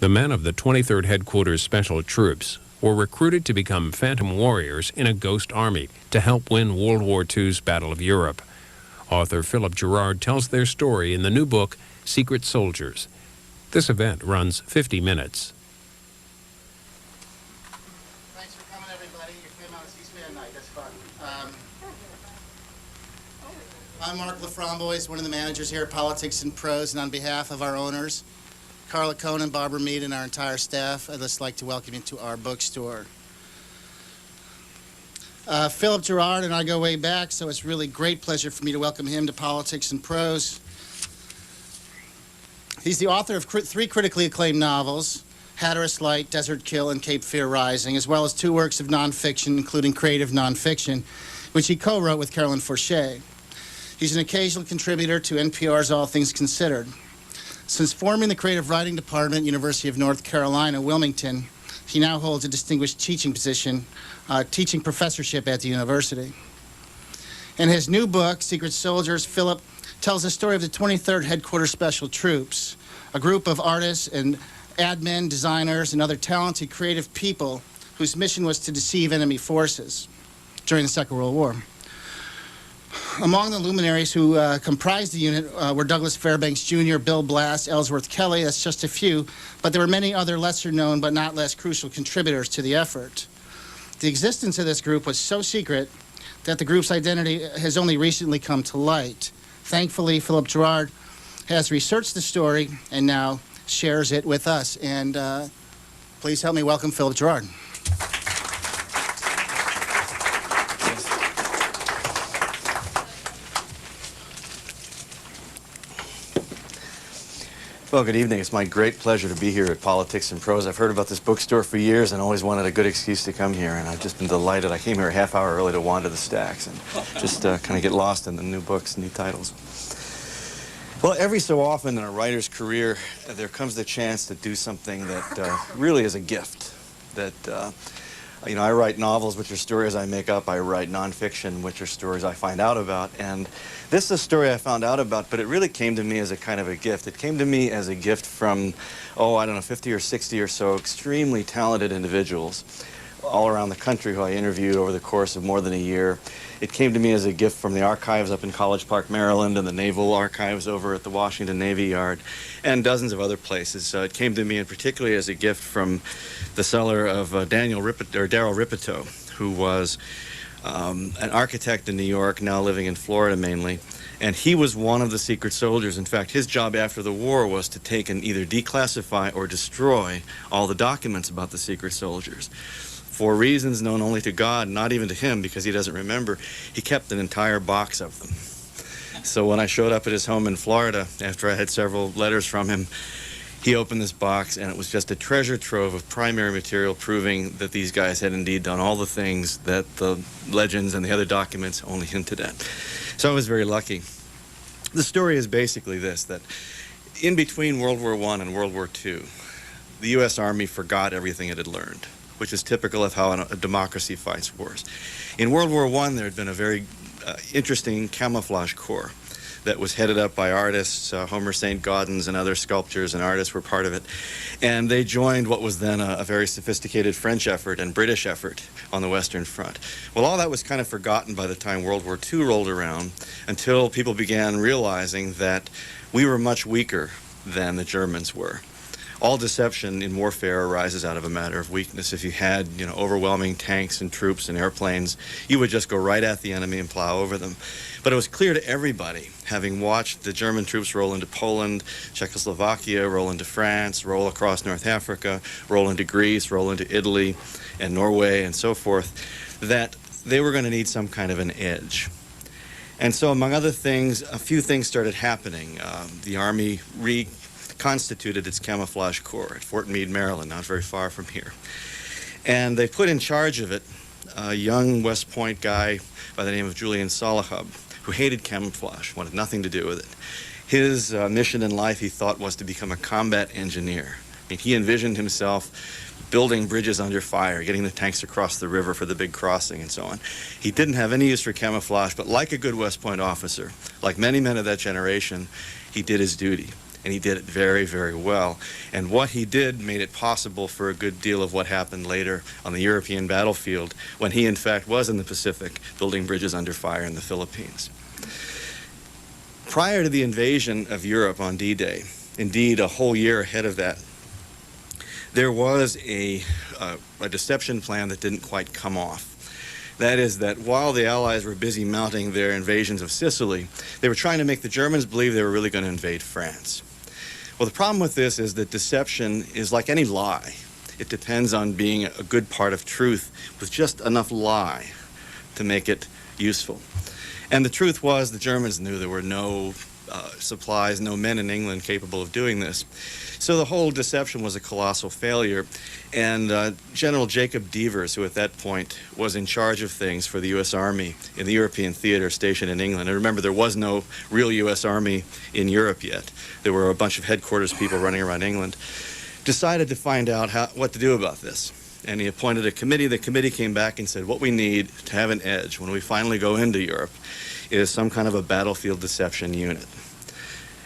The men of the 23rd Headquarters Special Troops were recruited to become phantom warriors in a ghost army to help win World War II's Battle of Europe. Author Philip Gerard tells their story in the new book, Secret Soldiers. This event runs 50 minutes. Thanks for coming, everybody. You came out to C-SPAN night. That's fun. I'm Mark Laframboise, one of the managers here at Politics and Prose, and on behalf of our owners, Carla Cohn and Barbara Mead, and our entire staff, I'd just like to welcome you to our bookstore. Philip Gerard and I go way back, so it's really great pleasure for me to welcome him to Politics and Prose. He's the author of three critically acclaimed novels, Hatteras Light, Desert Kill, and Cape Fear Rising, as well as two works of nonfiction, including creative nonfiction, which he co-wrote with Carolyn Forche. He's an occasional contributor to NPR's All Things Considered. Since forming the creative writing department at University of North Carolina, Wilmington, he now holds a distinguished teaching position, teaching professorship at the university. In his new book, Secret Soldiers, Philip tells the story of the 23rd Headquarters Special Troops, a group of artists and admin, designers, and other talented creative people whose mission was to deceive enemy forces during the Second World War. Among the luminaries who comprised the unit were Douglas Fairbanks Jr., Bill Blass, Ellsworth Kelly, that's just a few, but there were many other lesser-known but not less crucial contributors to the effort. The existence of this group was so secret that the group's identity has only recently come to light. Thankfully, Philip Gerard has researched the story and now shares it with us. And please help me welcome Philip Gerard. Well, good evening. It's my great pleasure to be here at Politics and Prose. I've heard about this bookstore for years and always wanted a good excuse to come here, and I've just been delighted. I came here a half hour early to wander the stacks and just kind of get lost in the new books, new titles. Well, every so often in a writer's career, there comes the chance to do something that really is a gift. That, you know, I write novels, which are stories I make up. I write nonfiction, which are stories I find out about. And this is a story I found out about, but it really came to me as a kind of a gift. It came to me as a gift from, I don't know, 50 or 60 or so extremely talented individuals all around the country who I interviewed over the course of more than a year. It came to me as a gift from the archives up in College Park, Maryland, and the Naval Archives over at the Washington Navy Yard, and dozens of other places. So it came to me, and particularly as a gift from the cellar of Darryl Ripito, who was an architect in New York, now living in Florida mainly. And he was one of the secret soldiers. In fact, his job after the war was to take and either declassify or destroy all the documents about the secret soldiers. For reasons known only to God, not even to him, because he doesn't remember, he kept an entire box of them. So when I showed up at his home in Florida, after I had several letters from him, he opened this box, and it was just a treasure trove of primary material proving that these guys had indeed done all the things that the legends and the other documents only hinted at. So I was very lucky. The story is basically this, that in between World War I and World War II, the U.S. Army forgot everything it had learned, which is typical of how a democracy fights wars. In World War I, there had been a very interesting camouflage corps that was headed up by artists. Homer St. Gaudens and other sculptors and artists were part of it. And they joined what was then a very sophisticated French effort and British effort on the Western Front. Well, all that was kind of forgotten by the time World War II rolled around, until people began realizing that we were much weaker than the Germans were. All deception in warfare arises out of a matter of weakness. If you had, overwhelming tanks and troops and airplanes, you would just go right at the enemy and plow over them. But it was clear to everybody, having watched the German troops roll into Poland, Czechoslovakia, roll into France, roll across North Africa, roll into Greece, roll into Italy and Norway and so forth, that they were going to need some kind of an edge. And so, among other things, a few things started happening. The Army reconstituted its camouflage corps at Fort Meade, Maryland, not very far from here. And they put in charge of it a young West Point guy by the name of Julian Solahub, who hated camouflage, wanted nothing to do with it. His mission in life, he thought, was to become a combat engineer. I mean, he envisioned himself building bridges under fire, getting the tanks across the river for the big crossing and so on. He didn't have any use for camouflage, but like a good West Point officer, like many men of that generation, he did his duty. and he did it very, very well. And what he did made it possible for a good deal of what happened later on the European battlefield when he, in fact, was in the Pacific building bridges under fire in the Philippines. Prior to the invasion of Europe on D-Day, indeed a whole year ahead of that, there was a deception plan that didn't quite come off. That is that while the Allies were busy mounting their invasions of Sicily, they were trying to make the Germans believe they were really going to invade France. Well, the problem with this is that deception is like any lie. It depends on being a good part of truth with just enough lie to make it useful. And the truth was the Germans knew there were no supplies, no men in England capable of doing this. So the whole deception was a colossal failure. And General Jacob Devers, who at that point was in charge of things for the U.S. Army in the European theater stationed in England, and remember there was no real U.S. Army in Europe yet. There were a bunch of headquarters people running around England, decided to find out what to do about this. And he appointed a committee. The committee came back and said, what we need to have an edge when we finally go into Europe is some kind of a battlefield deception unit.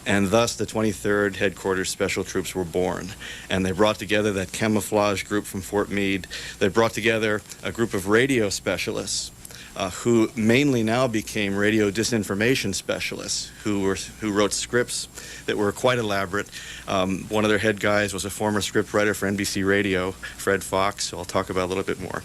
And thus the 23rd Headquarters Special Troops were born. And they brought together that camouflage group from Fort Meade. They brought together a group of radio specialists who mainly now became radio disinformation specialists who wrote scripts that were quite elaborate. One of their head guys was a former script writer for NBC Radio, Fred Fox, who I'll talk about a little bit more.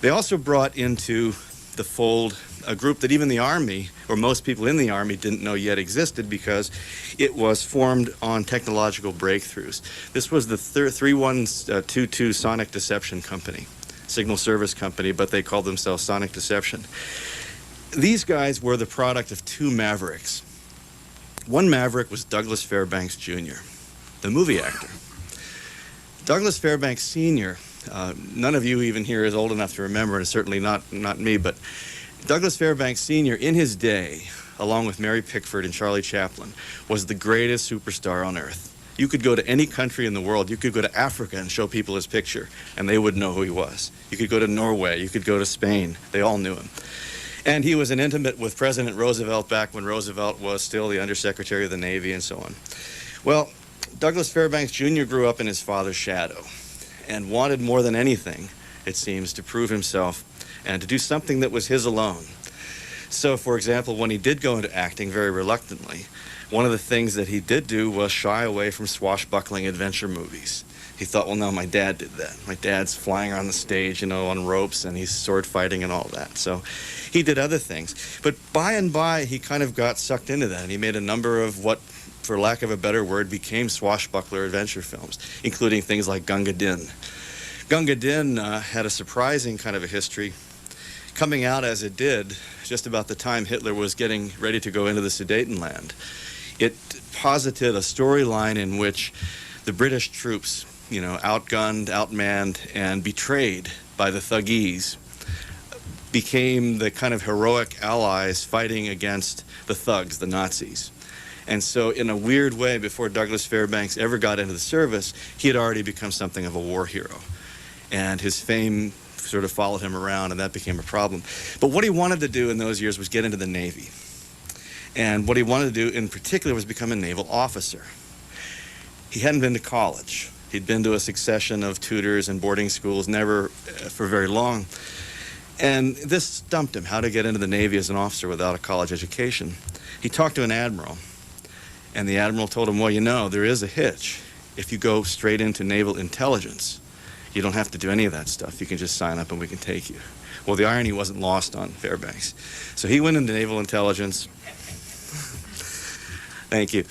They also brought into the fold a group that even the Army, or most people in the Army, didn't know yet existed because it was formed on technological breakthroughs. This was the 3122 Sonic Deception Company, signal service company, but they called themselves Sonic Deception. These guys were the product of two mavericks. One maverick was Douglas Fairbanks Jr., the movie actor. Douglas Fairbanks Sr., none of you even here is old enough to remember, and certainly not me, but Douglas Fairbanks Sr. in his day, along with Mary Pickford and Charlie Chaplin, was the greatest superstar on earth. You could go to any country in the world. You could go to Africa and show people his picture, and they would know who he was. You could go to Norway. You could go to Spain. They all knew him. And he was an intimate with President Roosevelt back when Roosevelt was still the Undersecretary of the Navy and so on. Well, Douglas Fairbanks Jr. grew up in his father's shadow and wanted more than anything, it seems, to prove himself and to do something that was his alone. So, for example, when he did go into acting very reluctantly, one of the things that he did do was shy away from swashbuckling adventure movies. He thought, well, no, my dad did that. My dad's flying around the stage, on ropes, and he's sword fighting and all that. So he did other things. But by and by, he kind of got sucked into that, and he made a number of what, for lack of a better word, became swashbuckler adventure films, including things like Gunga Din. Gunga Din had a surprising kind of a history, coming out as it did just about the time Hitler was getting ready to go into the Sudetenland. It posited a storyline in which the British troops, outgunned, outmanned, and betrayed by the Thuggees, became the kind of heroic allies fighting against the thugs, the Nazis. And so in a weird way, before Douglas Fairbanks ever got into the service, he had already become something of a war hero. And his fame sort of followed him around, and that became a problem. But what he wanted to do in those years was get into the Navy. And what he wanted to do in particular was become a naval officer. He hadn't been to college. He'd been to a succession of tutors and boarding schools, never for very long. And this stumped him, how to get into the Navy as an officer without a college education. He talked to an admiral, and the admiral told him, well, there is a hitch. If you go straight into naval intelligence, you don't have to do any of that stuff. You can just sign up and we can take you. Well, the irony wasn't lost on Fairbanks. So he went into naval intelligence. Thank you.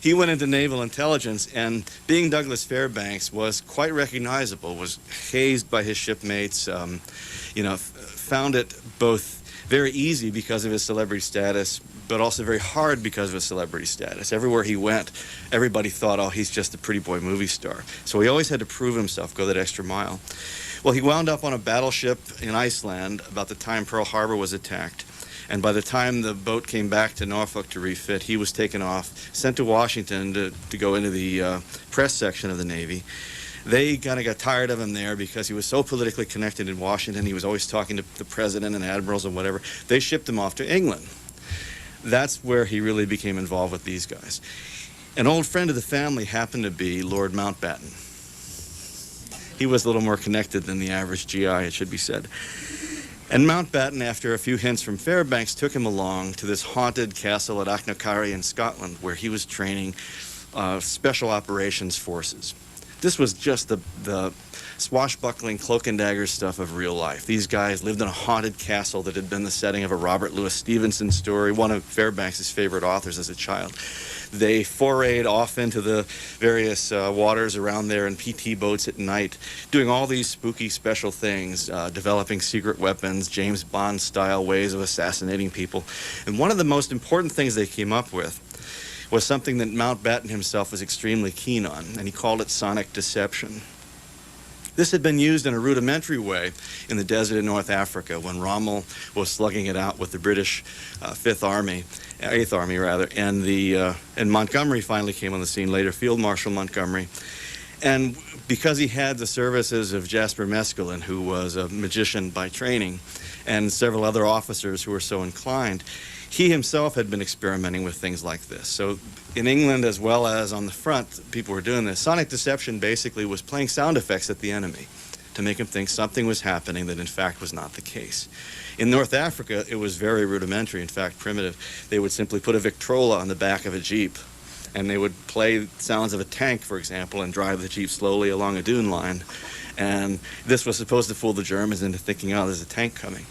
He went into naval intelligence, and being Douglas Fairbanks was quite recognizable, was hazed by his shipmates, found it both very easy because of his celebrity status, but also very hard because of his celebrity status. Everywhere he went, everybody thought, oh, he's just a pretty boy movie star. So he always had to prove himself, go that extra mile. Well, he wound up on a battleship in Iceland about the time Pearl Harbor was attacked. And by the time the boat came back to Norfolk to refit, he was taken off, sent to Washington to go into the press section of the Navy. They kind of got tired of him there because he was so politically connected in Washington. He was always talking to the president and admirals and whatever. They shipped him off to England. that's where he really became involved with these guys. An old friend of the family happened to be Lord Mountbatten. He was a little more connected than the average GI, it should be said. And Mountbatten, after a few hints from Fairbanks, took him along to this haunted castle at Achnacarry in Scotland, where he was training special operations forces. This was just the swashbuckling cloak and dagger stuff of real life. These guys lived in a haunted castle that had been the setting of a Robert Louis Stevenson story, one of Fairbanks' favorite authors as a child. They forayed off into the various waters around there in PT boats at night, doing all these spooky special things, developing secret weapons, James Bond-style ways of assassinating people. And one of the most important things they came up with was something that Mountbatten himself was extremely keen on, and he called it sonic deception. This had been used in a rudimentary way in the desert in North Africa when Rommel was slugging it out with the British Eighth Army, and Montgomery finally came on the scene later, Field Marshal Montgomery. And because he had the services of Jasper Mescalin, who was a magician by training, and several other officers who were so inclined, he himself had been experimenting with things like this. So in England, as well as on the front, people were doing this. Sonic deception basically was playing sound effects at the enemy to make him think something was happening that in fact was not the case. In North Africa, it was very rudimentary, in fact primitive. They would simply put a Victrola on the back of a Jeep, and they would play sounds of a tank, for example, and drive the Jeep slowly along a dune line. And this was supposed to fool the Germans into thinking, oh, there's a tank coming.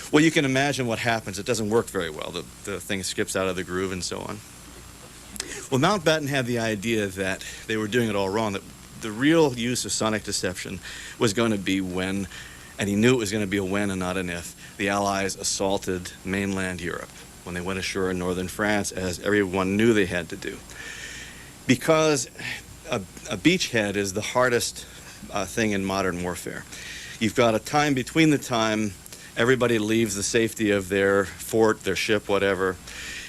Well, you can imagine what happens. It doesn't work very well. The thing skips out of the groove and so on. Well, Mountbatten had the idea that they were doing it all wrong, that the real use of sonic deception was going to be when, and he knew it was going to be a when and not an if, the Allies assaulted mainland Europe, when they went ashore in northern France, as everyone knew they had to do. Because a beachhead is the hardest thing in modern warfare. You've got a time between the time everybody leaves the safety of their fort, their ship, whatever,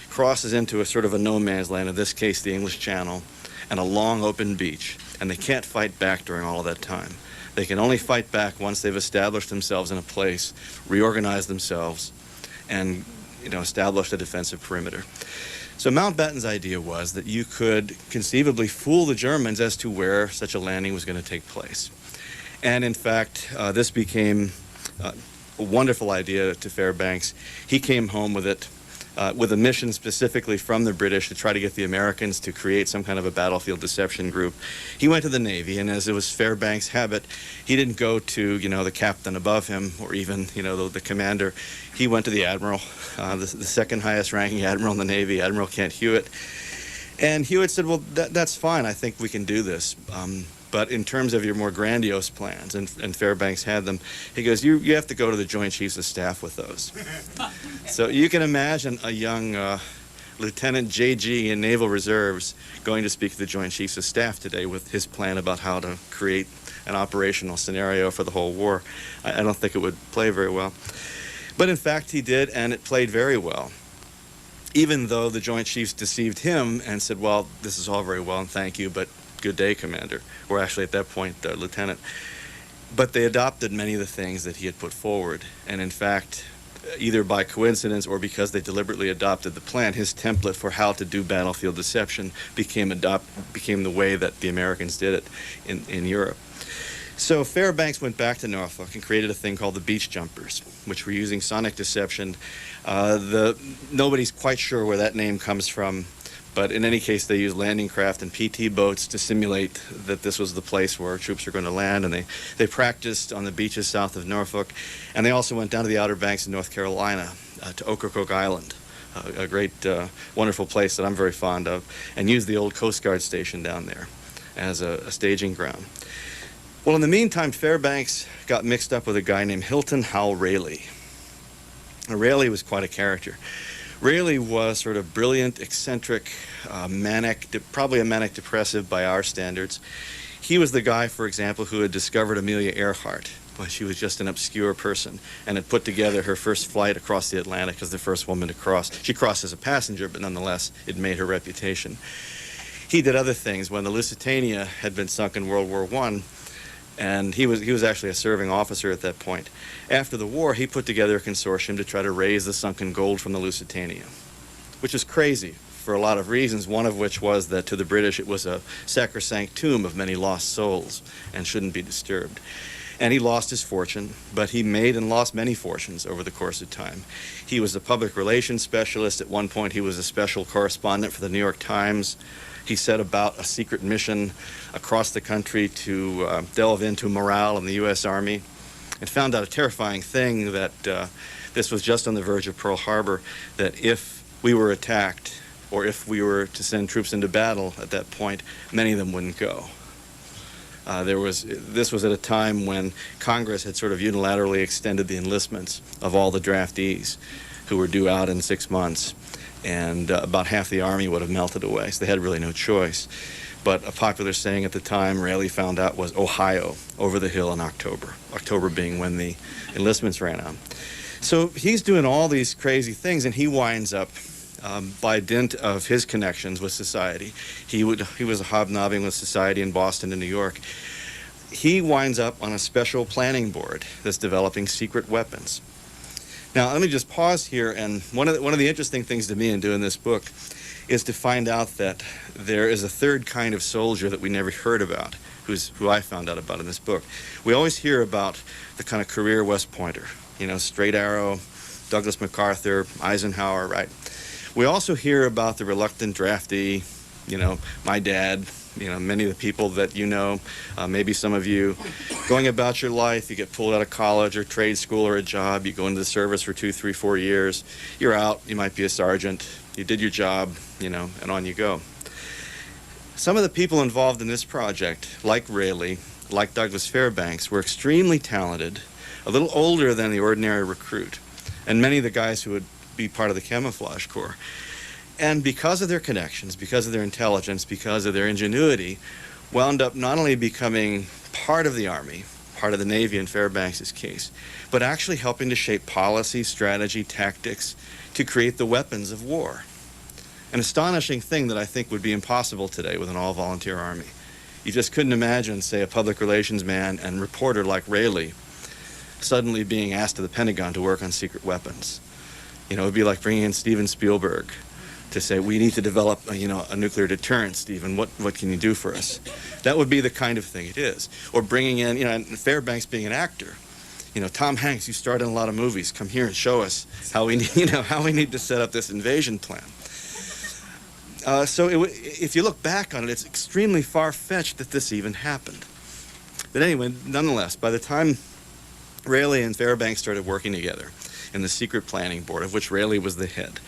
crosses into a sort of a no man's land, in this case the English Channel, and a long open beach. And they can't fight back during all of that time. They can only fight back once they've established themselves in a place, reorganized themselves, and established a defensive perimeter. So Mountbatten's idea was that you could conceivably fool the Germans as to where such a landing was going to take place. And in fact, this became a wonderful idea to Fairbanks. He came home with it, with a mission specifically from the British to try to get the Americans to create some kind of a battlefield deception group. He went to the Navy, and as it was Fairbanks' habit, he didn't go to, the captain above him or even, the commander. He went to the admiral, the second highest ranking admiral in the Navy, Admiral Kent Hewitt. And Hewitt said, well, that's fine. I think we can do this. But in terms of your more grandiose plans, and Fairbanks had them, he goes, you have to go to the Joint Chiefs of Staff with those. So you can imagine a young Lieutenant J.G. in Naval Reserves going to speak to the Joint Chiefs of Staff today with his plan about how to create an operational scenario for the whole war. I don't think it would play very well. But in fact, he did, and it played very well. Even though the Joint Chiefs deceived him and said, well, this is all very well and thank you, but good day, Commander, or actually at that point, Lieutenant. But they adopted many of the things that he had put forward. And in fact, either by coincidence or because they deliberately adopted the plan, his template for how to do battlefield deception became the way that the Americans did it in Europe. So Fairbanks went back to Norfolk and created a thing called the Beach Jumpers, which were using sonic deception. Nobody's quite sure where that name comes from. But in any case, they used landing craft and PT boats to simulate that this was the place where troops were going to land. And they practiced on the beaches south of Norfolk. And they also went down to the Outer Banks of North Carolina, to Ocracoke Island, a great, wonderful place that I'm very fond of, and used the old Coast Guard station down there as a staging ground. Well, in the meantime, Fairbanks got mixed up with a guy named Hilton Howell Rayleigh. Now, Rayleigh was quite a character. Rayleigh was sort of brilliant, eccentric, manic, probably a manic depressive by our standards. He was the guy, for example, who had discovered Amelia Earhart when she was just an obscure person and had put together her first flight across the Atlantic as the first woman to cross. She crossed as a passenger, but nonetheless, it made her reputation. He did other things. When the Lusitania had been sunk in World War I, and he was actually a serving officer at that point. After the war, he put together a consortium to try to raise the sunken gold from the Lusitania. which is crazy for a lot of reasons, one of which was that to the British it was a sacrosanct tomb of many lost souls and shouldn't be disturbed. And he lost his fortune, but he made and lost many fortunes over the course of time. He was a public relations specialist. At one point, he was a special correspondent for the New York Times. He set about a secret mission across the country to delve into morale in the U.S. Army, and found out a terrifying thing, that this was just on the verge of Pearl Harbor, that if we were attacked or if we were to send troops into battle at that point, many of them wouldn't go. This was at a time when Congress had sort of unilaterally extended the enlistments of all the draftees who were due out in 6 months, and about half the Army would have melted away, so they had really no choice. But a popular saying at the time, Raley found out, was Ohio, over the hill in October, October being when the enlistments ran out. So he's doing all these crazy things, and he winds up, by dint of his connections with society, he was hobnobbing with society in Boston and New York. He winds up on a special planning board that's developing secret weapons. Now, let me just pause here, and one of the interesting things to me in doing this book is to find out that there is a third kind of soldier that we never heard about, who I found out about in this book. We always hear about the kind of career West Pointer, straight arrow, Douglas MacArthur, Eisenhower, right? We also hear about the reluctant draftee, my dad, many of the people that maybe some of you, going about your life. You get pulled out of college or trade school or a job. You go into the service for 2, 3, 4 years. You're out. You might be a sergeant. You did your job, and on you go. Some of the people involved in this project, like Raley, like Douglas Fairbanks, were extremely talented, a little older than the ordinary recruit, and many of the guys who would be part of the Camouflage Corps. And because of their connections, because of their intelligence, because of their ingenuity, wound up not only becoming part of the Army, part of the Navy in Fairbanks' case, but actually helping to shape policy, strategy, tactics to create the weapons of war. An astonishing thing that I think would be impossible today with an all-volunteer Army. You just couldn't imagine, say, a public relations man and reporter like Raley suddenly being asked to the Pentagon to work on secret weapons. It would be like bringing in Steven Spielberg to say, we need to develop a nuclear deterrent, Stephen. What can you do for us? That would be the kind of thing it is. Or bringing in, and Fairbanks being an actor. Tom Hanks, you starred in a lot of movies. Come here and show us how we need to set up this invasion plan. If you look back on it, it's extremely far-fetched that this even happened. But anyway, nonetheless, by the time Raley and Fairbanks started working together in the secret planning board, of which Raley was the head,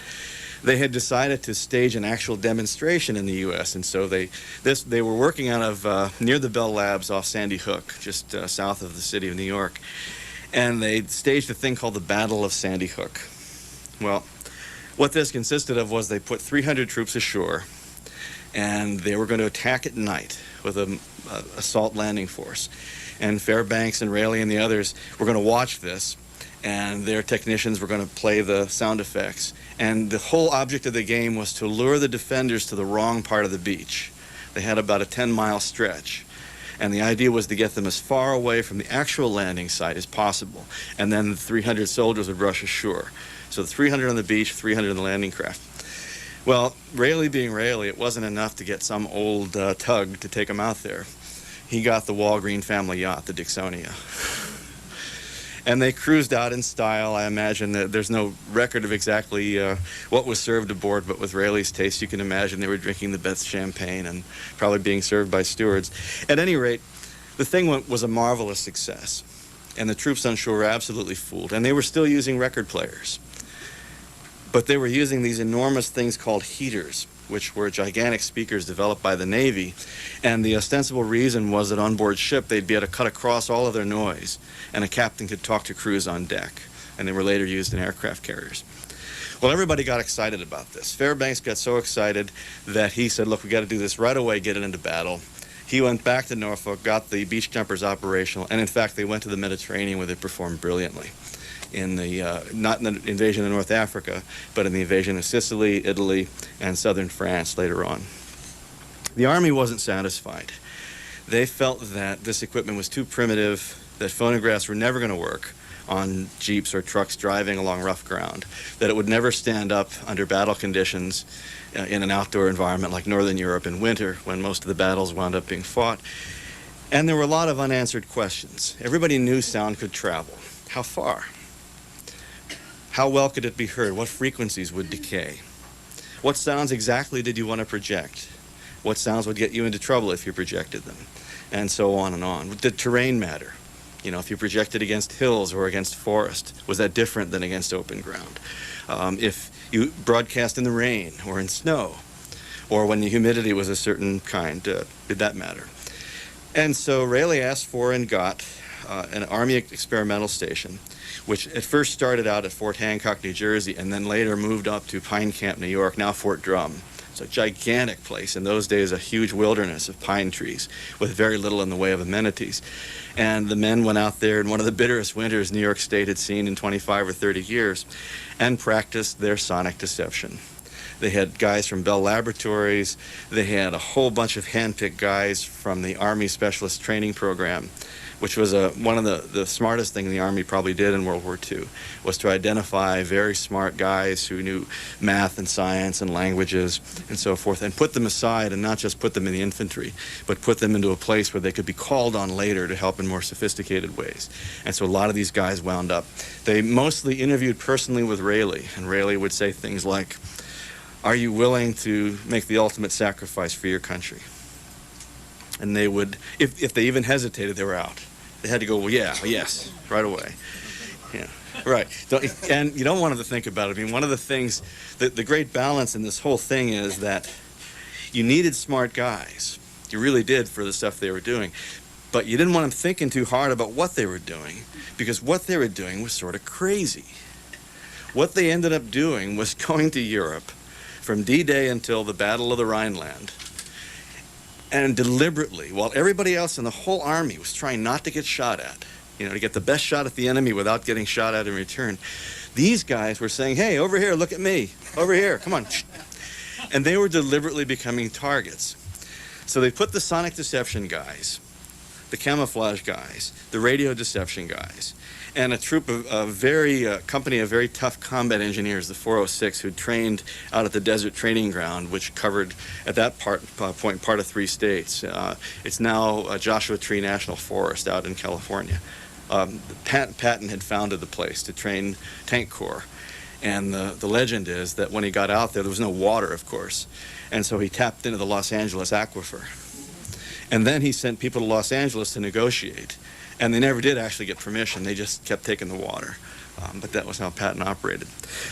they had decided to stage an actual demonstration in the U.S., and so they were working out of near the Bell Labs off Sandy Hook, just south of the city of New York, and they staged a thing called the Battle of Sandy Hook. Well, what this consisted of was they put 300 troops ashore, and they were going to attack at night with an assault landing force. And Fairbanks and Raley and the others were going to watch this, and their technicians were going to play the sound effects. And the whole object of the game was to lure the defenders to the wrong part of the beach. They had about a 10-mile stretch. And the idea was to get them as far away from the actual landing site as possible. And then the 300 soldiers would rush ashore. So the 300 on the beach, 300 in the landing craft. Well, Raley being Raley, it wasn't enough to get some old tug to take him out there. He got the Walgreen family yacht, the Dixonia. And they cruised out in style. I imagine that there's no record of exactly what was served aboard, but with Raley's taste, you can imagine they were drinking the best champagne and probably being served by stewards. At any rate, the thing was a marvelous success, and the troops on shore were absolutely fooled, and they were still using record players. But they were using these enormous things called heaters, which were gigantic speakers developed by the Navy, and the ostensible reason was that on board ship they'd be able to cut across all of their noise, and a captain could talk to crews on deck, and they were later used in aircraft carriers. Well, everybody got excited about this. Fairbanks got so excited that he said, look, we got to do this right away, get it into battle. He went back to Norfolk, got the beach jumpers operational, and in fact they went to the Mediterranean where they performed brilliantly. In the not in the invasion of North Africa, but in the invasion of Sicily, Italy, and southern France later on. The Army wasn't satisfied. They felt that this equipment was too primitive, that phonographs were never going to work on jeeps or trucks driving along rough ground, that it would never stand up under battle conditions in an outdoor environment like Northern Europe in winter, when most of the battles wound up being fought. And there were a lot of unanswered questions. Everybody knew sound could travel. How far? How well could it be heard? What frequencies would decay? What sounds exactly did you want to project? What sounds would get you into trouble if you projected them? And so on and on. Did terrain matter? You know, if you projected against hills or against forest, was that different than against open ground? If you broadcast in the rain or in snow, or when the humidity was a certain kind, did that matter? And so Rayleigh asked for and got an Army experimental station, which at first started out at Fort Hancock, New Jersey, and then later moved up to Pine Camp, New York, now Fort Drum. It's a gigantic place. In those days, a huge wilderness of pine trees with very little in the way of amenities. And the men went out there in one of the bitterest winters New York State had seen in 25 or 30 years and practiced their sonic deception. They had guys from Bell Laboratories. They had a whole bunch of hand-picked guys from the Army Specialist Training Program, which was one of the smartest thing the Army probably did in World War II, was to identify very smart guys who knew math and science and languages and so forth, and put them aside, and not just put them in the infantry, but put them into a place where they could be called on later to help in more sophisticated ways. And so a lot of these guys wound up. They mostly interviewed personally with Rayleigh, and Rayleigh would say things like, "Are you willing to make the ultimate sacrifice for your country?" And they would, if they even hesitated, they were out. They had to go, well, yeah, yes, right away. Yeah, right. And you don't want to think about it. I mean, one of the things, the great balance in this whole thing is that you needed smart guys. You really did, for the stuff they were doing. But you didn't want them thinking too hard about what they were doing, because what they were doing was sort of crazy. What they ended up doing was going to Europe from D-Day until the Battle of the Rhineland, and deliberately, while everybody else in the whole army was trying not to get shot at, you know, to get the best shot at the enemy without getting shot at in return, these guys were saying, "Hey, over here, look at me. Over here, come on." And they were deliberately becoming targets. So they put the sonic deception guys, the camouflage guys, the radio deception guys, and a troop of company of very tough combat engineers, the 406, who trained out at the Desert Training Ground, which covered, at that point, part of 3 states. It's now Joshua Tree National Forest out in California. Patton had founded the place to train tank corps. And the legend is that when he got out there was no water, of course. And so he tapped into the Los Angeles aquifer. And then he sent people to Los Angeles to negotiate. And they never did actually get permission. They just kept taking the water. But that was how Patton operated.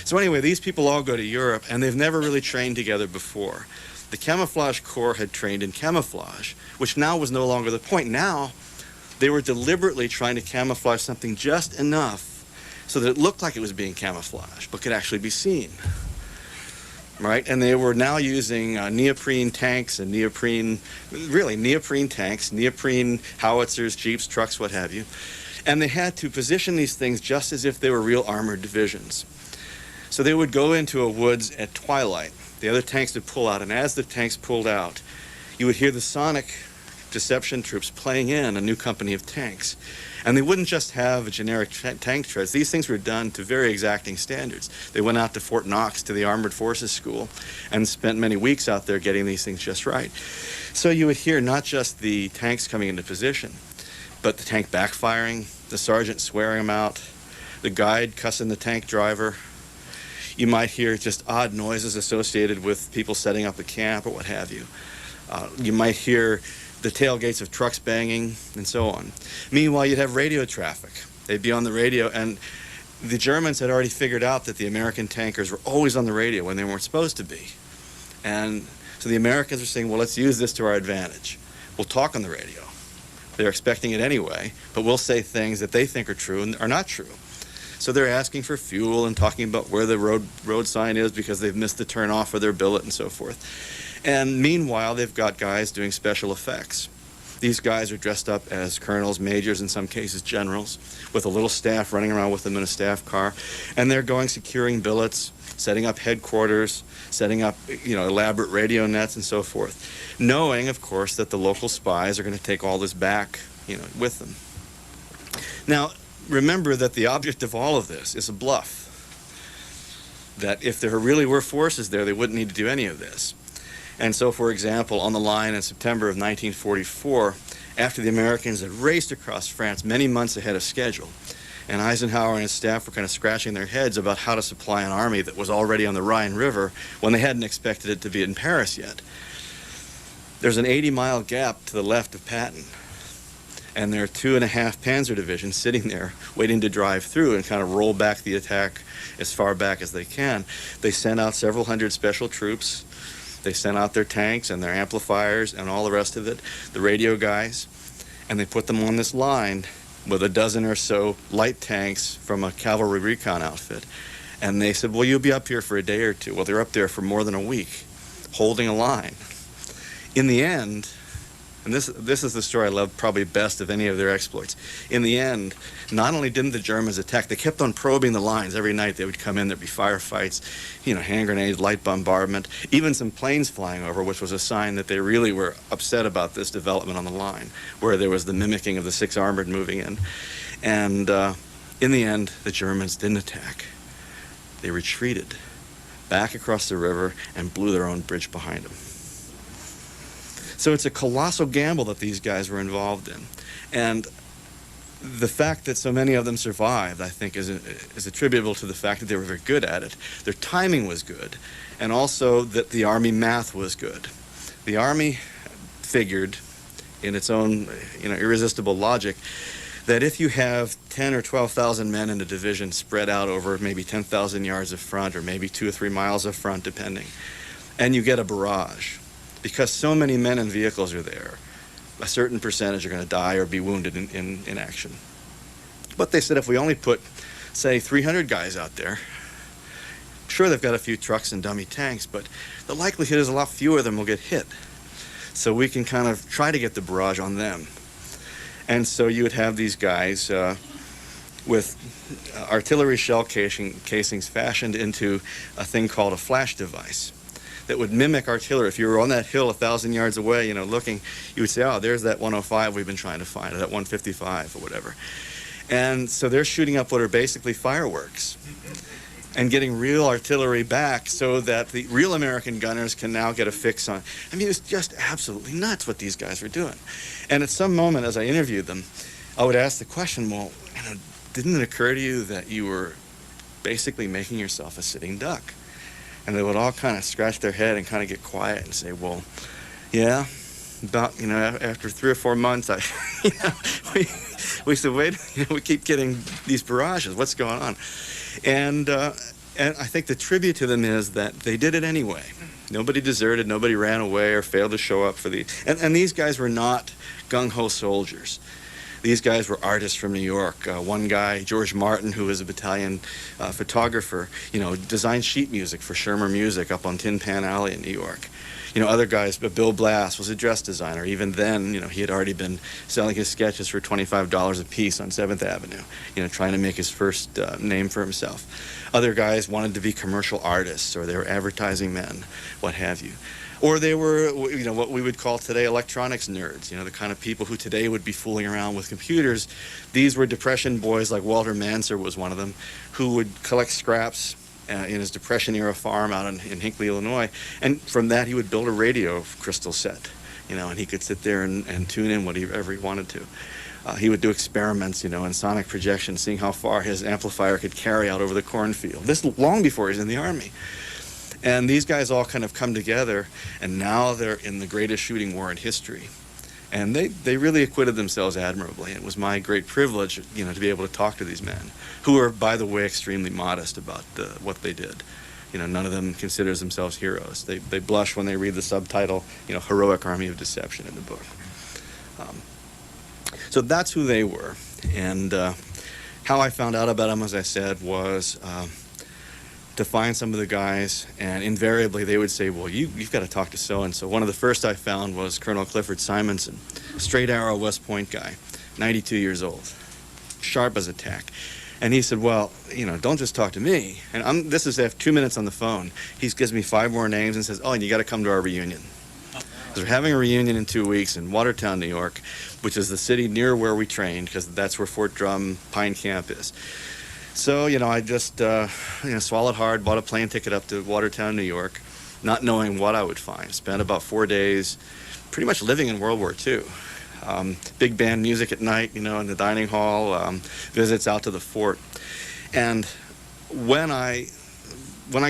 So anyway, these people all go to Europe, and they've never really trained together before. The Camouflage Corps had trained in camouflage, which now was no longer the point. Now, they were deliberately trying to camouflage something just enough so that it looked like it was being camouflaged, but could actually be seen. Right? And they were now using neoprene tanks and neoprene tanks, neoprene howitzers, jeeps, trucks, what have you. And they had to position these things just as if they were real armored divisions. So they would go into a woods at twilight. The other tanks would pull out, and as the tanks pulled out, you would hear the sonic deception troops playing in a new company of tanks. And they wouldn't just have a generic tank treads. These things were done to very exacting standards. They went out to Fort Knox, to the Armored Forces School, and spent many weeks out there getting these things just right. So you would hear not just the tanks coming into position, but the tank backfiring, the sergeant swearing them out, the guide cussing the tank driver. You might hear just odd noises associated with people setting up a camp or what have you. You might hear the tailgates of trucks banging, and so on. Meanwhile, you'd have radio traffic. They'd be on the radio, and the Germans had already figured out that the American tankers were always on the radio when they weren't supposed to be. And so the Americans were saying, well, let's use this to our advantage. We'll talk on the radio. They're expecting it anyway, but we'll say things that they think are true and are not true. So they're asking for fuel and talking about where the road sign is because they've missed the turn off of their billet and so forth. And meanwhile, they've got guys doing special effects. These guys are dressed up as colonels, majors, in some cases generals, with a little staff running around with them in a staff car. And they're going securing billets, setting up headquarters, setting up, elaborate radio nets and so forth, knowing, of course, that the local spies are going to take all this back, with them. Now, remember that the object of all of this is a bluff. That if there really were forces there, they wouldn't need to do any of this. And so, for example, on the line in September of 1944, after the Americans had raced across France many months ahead of schedule, and Eisenhower and his staff were kind of scratching their heads about how to supply an army that was already on the Rhine River when they hadn't expected it to be in Paris yet. There's an 80-mile gap to the left of Patton, and there are 2.5 Panzer divisions sitting there waiting to drive through and kind of roll back the attack as far back as they can. They sent out several hundred special troops. They sent out their tanks and their amplifiers and all the rest of it, the radio guys, and they put them on this line with a dozen or so light tanks from a cavalry recon outfit. And they said, well, you'll be up here for a day or two. Well, they're up there for more than a week, holding a line. In the end, and this is the story I love probably best of any of their exploits. In the end, not only didn't the Germans attack, they kept on probing the lines. Every night they would come in, there'd be firefights, hand grenades, light bombardment, even some planes flying over, which was a sign that they really were upset about this development on the line, where there was the mimicking of the 6th Armored moving in. And in the end, the Germans didn't attack. They retreated back across the river and blew their own bridge behind them. So it's a colossal gamble that these guys were involved in. And the fact that so many of them survived, I think, is attributable to the fact that they were very good at it. Their timing was good, and also that the Army math was good. The Army figured, in its own irresistible logic, that if you have 10 or 12,000 men in a division spread out over maybe 10,000 yards of front or maybe 2 or 3 miles of front, depending, and you get a barrage, because so many men and vehicles are there, a certain percentage are going to die or be wounded in action. But they said if we only put, say, 300 guys out there, sure, they've got a few trucks and dummy tanks, but the likelihood is a lot fewer of them will get hit. So we can kind of try to get the barrage on them. And so you would have these guys with artillery shell casings fashioned into a thing called a flash device that would mimic artillery. If you were on that hill 1,000 yards away, looking, you would say, oh, there's that 105 we've been trying to find, or that 155 or whatever. And so they're shooting up what are basically fireworks and getting real artillery back so that the real American gunners can now get a fix on. I mean, it's just absolutely nuts what these guys were doing. And at some moment, as I interviewed them, I would ask the question, well, didn't it occur to you that you were basically making yourself a sitting duck? And they would all kind of scratch their head and kind of get quiet and say, well, yeah, about, after 3 or 4 months, we said, wait, we keep getting these barrages. What's going on? And I think the tribute to them is that they did it anyway. Nobody deserted, nobody ran away or failed to show up for the... And these guys were not gung-ho soldiers. These guys were artists from New York. One guy, George Martin, who was a battalion photographer, designed sheet music for Shermer Music up on Tin Pan Alley in New York. Other guys, but Bill Blass was a dress designer. Even then, he had already been selling his sketches for $25 a piece on 7th Avenue, trying to make his first name for himself. Other guys wanted to be commercial artists, or they were advertising men, what have you. Or they were, what we would call today electronics nerds, the kind of people who today would be fooling around with computers. These were Depression boys, like Walter Manser was one of them, who would collect scraps in his Depression-era farm out in Hinckley, Illinois. And from that, he would build a radio crystal set, and he could sit there and tune in whatever he wanted to. He would do experiments, in sonic projection, seeing how far his amplifier could carry out over the cornfield. This long before he's in the Army. And these guys all kind of come together, and now they're in the greatest shooting war in history. And they really acquitted themselves admirably. It was my great privilege, to be able to talk to these men, who are, by the way, extremely modest about what they did. None of them considers themselves heroes. They blush when they read the subtitle, Heroic Army of Deception in the book. So that's who they were. And how I found out about them, as I said, was... to find some of the guys, and invariably they would say, well, you've got to talk to so-and-so. One of the first I found was Colonel Clifford Simonson, straight arrow West Point guy, 92 years old, sharp as a tack. And he said, well, don't just talk to me. And this is after 2 minutes on the phone. He gives me 5 more names and says, oh, and you got to come to our reunion. Because we're having a reunion in 2 weeks in Watertown, New York, which is the city near where we trained, because that's where Fort Drum Pine Camp is. So, I just, swallowed hard, bought a plane ticket up to Watertown, New York, not knowing what I would find. Spent about 4 days pretty much living in World War II. Big band music at night, in the dining hall, visits out to the fort. And when I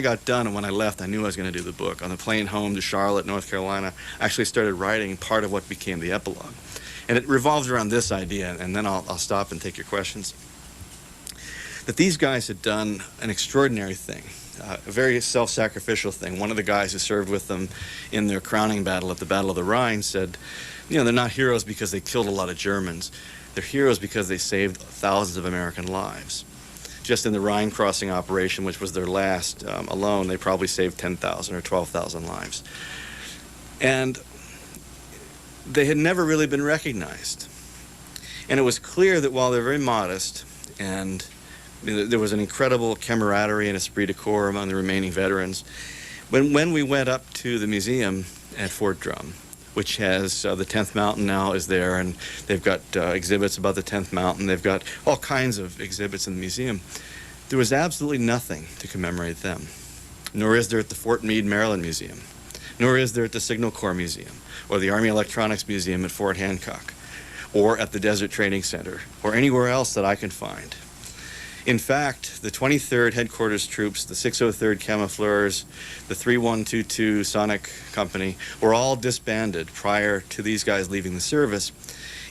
got done and when I left, I knew I was going to do the book. On the plane home to Charlotte, North Carolina, I actually started writing part of what became the epilogue. And it revolves around this idea, and then I'll stop and take your questions. That these guys had done an extraordinary thing, a very self-sacrificial thing. One of the guys who served with them in their crowning battle at the Battle of the Rhine said, they're not heroes because they killed a lot of Germans. They're heroes because they saved thousands of American lives. Just in the Rhine crossing operation, which was their last alone, they probably saved 10,000 or 12,000 lives. And they had never really been recognized. And it was clear that while they're very modest, and there was an incredible camaraderie and esprit de corps among the remaining veterans, when we went up to the museum at Fort Drum, which has the 10th Mountain now is there, and they've got exhibits about the 10th Mountain. They've got all kinds of exhibits in the museum. There was absolutely nothing to commemorate them, nor is there at the Fort Meade, Maryland Museum, nor is there at the Signal Corps Museum, or the Army Electronics Museum at Fort Hancock, or at the Desert Training Center, or anywhere else that I can find. In fact, the 23rd Headquarters Troops, the 603rd Camoufleurs, the 3122 Sonic Company were all disbanded prior to these guys leaving the service,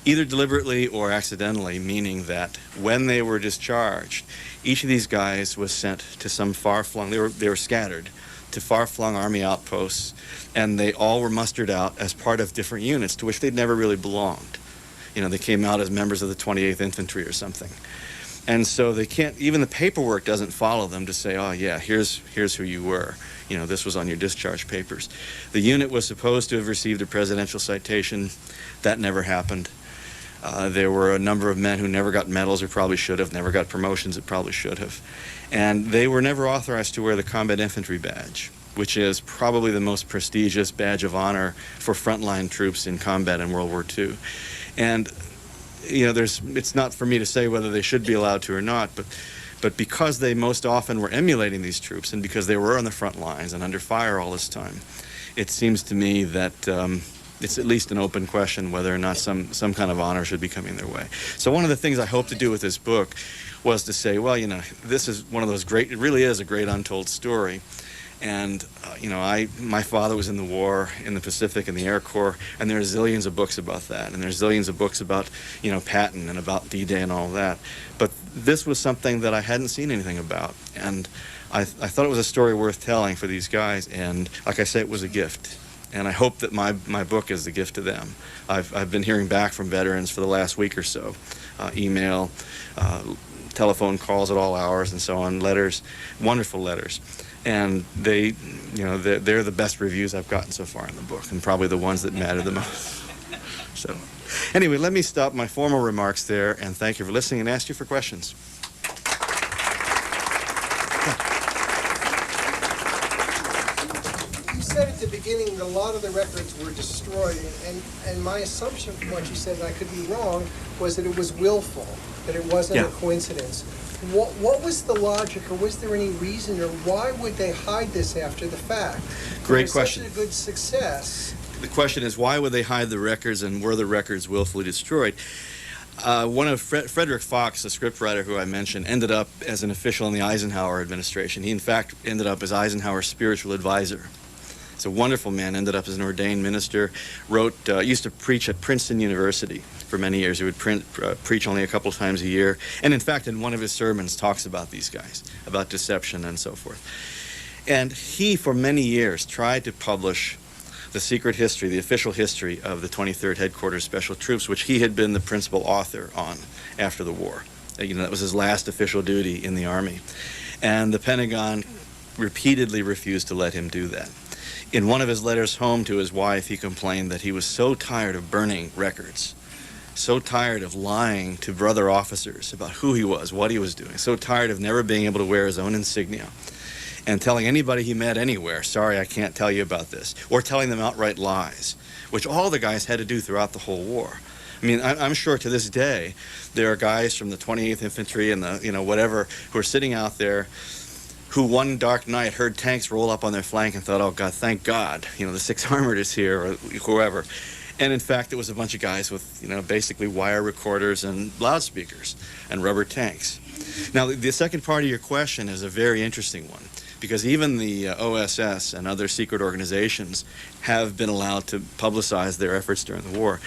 either deliberately or accidentally, meaning that when they were discharged, each of these guys was sent to some far-flung, they were scattered to far-flung Army outposts, and they all were mustered out as part of different units to which they'd never really belonged. They came out as members of the 28th Infantry or something. And so they can't, even the paperwork doesn't follow them to say, oh yeah, here's who you were. This was on your discharge papers. The unit was supposed to have received a presidential citation. That never happened. There were a number of men who never got medals or probably should have, never got promotions that probably should have. And they were never authorized to wear the Combat Infantry Badge, which is probably the most prestigious badge of honor for frontline troops in combat in World War II. And it's not for me to say whether they should be allowed to or not, but because they most often were emulating these troops and because they were on the front lines and under fire all this time, it seems to me that it's at least an open question whether or not some kind of honor should be coming their way. So one of the things I hope to do with this book was to say, well, this is one of those great, it really is a great untold story. And, my father was in the war in the Pacific in the Air Corps, and there are zillions of books about that, and there's zillions of books about, Patton and about D-Day and all that. But this was something that I hadn't seen anything about, and I thought it was a story worth telling for these guys, and like I say, it was a gift. And I hope that my book is the gift to them. I've been hearing back from veterans for the last week or so, email, telephone calls at all hours and so on, letters, wonderful letters. And they're the best reviews I've gotten so far in the book, and probably the ones that matter the most. So, anyway, let me stop my formal remarks there, and thank you for listening and ask you for questions. You said at the beginning that a lot of the records were destroyed, and my assumption from what you said, and I could be wrong, was that it was willful, that it wasn't a coincidence. What was the logic, or was there any reason, or why would they hide this after the fact? Great question. Such a good success. The question is, why would they hide the records, and were the records willfully destroyed? One of Frederick Fox, the scriptwriter who I mentioned, ended up as an official in the Eisenhower administration. He, in fact, ended up as Eisenhower's spiritual advisor. He's a wonderful man, ended up as an ordained minister, used to preach at Princeton University for many years. He would preach only a couple of times a year. And in fact, in one of his sermons, talks about these guys, about deception and so forth. And he, for many years, tried to publish the secret history, the official history of the 23rd Headquarters Special Troops, which he had been the principal author on after the war. That was his last official duty in the Army. And the Pentagon repeatedly refused to let him do that. In one of his letters home to his wife, he complained that he was so tired of burning records, so tired of lying to brother officers about who he was, what he was doing, so tired of never being able to wear his own insignia. and telling anybody he met anywhere, sorry, I can't tell you about this, or telling them outright lies, which all the guys had to do throughout the whole war. I mean, I'm sure to this day there are guys from the 28th Infantry and the, whatever, who are sitting out there who one dark night heard tanks roll up on their flank and thought, oh God, thank God, the 6th Armored is here, or whoever. And in fact, it was a bunch of guys with, basically wire recorders and loudspeakers and rubber tanks. Now, the second part of your question is a very interesting one, because even the OSS and other secret organizations have been allowed to publicize their efforts during the war.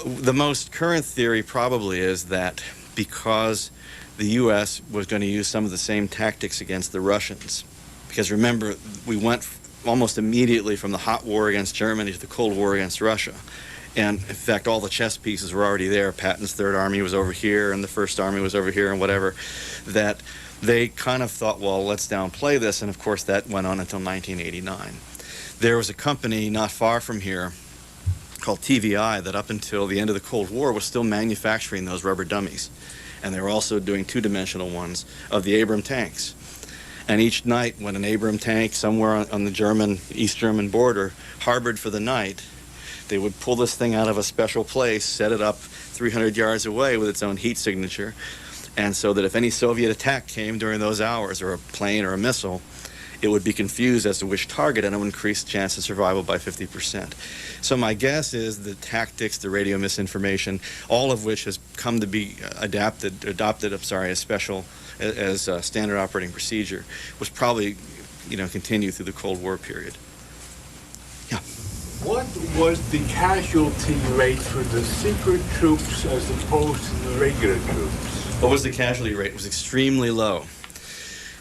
The most current theory probably is that because the U.S. was going to use some of the same tactics against the Russians, because remember, we went almost immediately from the hot war against Germany to the Cold War against Russia. And in fact, all the chess pieces were already there. Patton's Third Army was over here, and the First Army was over here, and whatever. That they kind of thought, well, let's downplay this, and of course that went on until 1989. There was a company not far from here called TVI that up until the end of the Cold War was still manufacturing those rubber dummies. And they were also doing two-dimensional ones of the Abram tanks. And each night when an Abram tank somewhere on the East German border harbored for the night, they would pull this thing out of a special place, set it up 300 yards away with its own heat signature, and so that if any Soviet attack came during those hours, or a plane or a missile, it would be confused as to which target, and it would increase chance of survival by 50%. So my guess is the tactics, the radio misinformation, all of which has come to be adopted as standard operating procedure, was probably, continued through the Cold War period. Yeah. What was the casualty rate for the secret troops as opposed to the regular troops? What was the casualty rate? It was extremely low.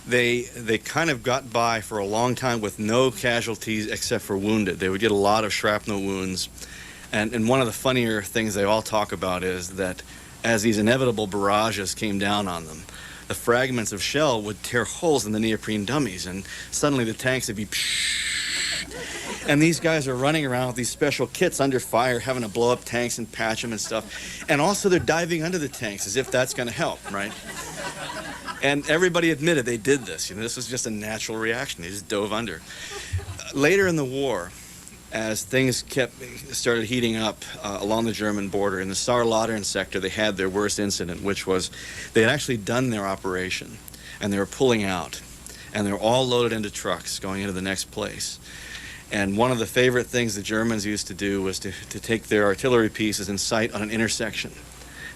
They kind of got by for a long time with no casualties except for wounded. They would get a lot of shrapnel wounds. And one of the funnier things they all talk about is that as these inevitable barrages came down on them, the fragments of shell would tear holes in the neoprene dummies, and suddenly the tanks would be psh. And these guys are running around with these special kits under fire, having to blow up tanks and patch them and stuff. And also they're diving under the tanks as if that's going to help, right? And everybody admitted they did this. This was just a natural reaction. They just dove under. Later in the war, as things started heating up along the German border, in the Saar-Lothringen sector, they had their worst incident, which was they had actually done their operation, and they were pulling out, and they were all loaded into trucks going into the next place. And one of the favorite things the Germans used to do was to take their artillery pieces and sight on an intersection,